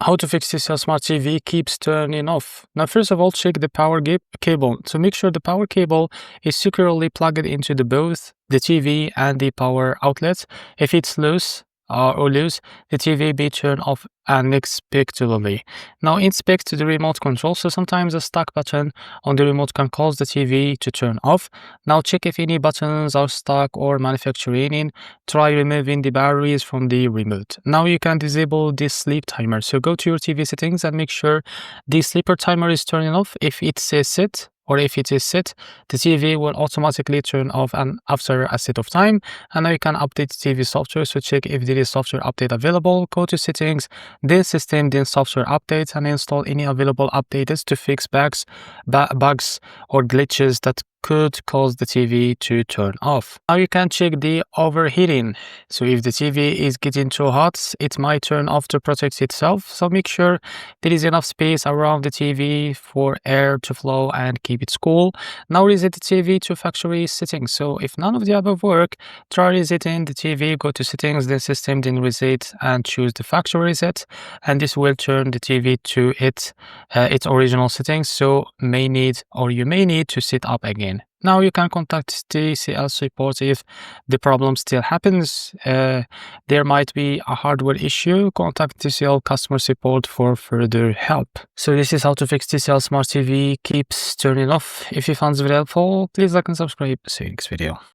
How to fix TCL Smart TV keeps turning off. Now, first of all, check the power cable. So make sure the power cable is securely plugged into both the TV and the power outlet. If it's loose or loose, the TV be turned off unexpectedly. Now, inspect the remote control. So sometimes a stuck button on the remote can cause the TV to turn off. Now, check if any buttons are stuck or manufacturing. Try removing the batteries from the remote. Now you can disable the sleep timer. So go to your TV settings and make sure the sleeper timer is turning off. If it says set or if it is set, the TV will automatically turn off and after a set of time. And now you can update the TV software. So check if there is software update available. Go to settings, then system, then software updates, and install any available updates to fix bugs or glitches that could cause the TV to turn off. Now you can check the overheating. So if the TV is getting too hot, it might turn off to protect itself. So make sure there is enough space around the TV for air to flow and keep it cool. Now reset the TV to factory settings. So if none of the above work, try resetting the TV. Go to settings, then system, then reset, and choose the factory reset. And this will turn the TV to its original settings. So you may need to set up again. Now you can contact TCL support if the problem still happens. There might be a hardware issue. Contact TCL customer support for further help. So this is how to fix TCL Smart TV keeps turning off. If you found this video helpful, please like and subscribe. See you next video.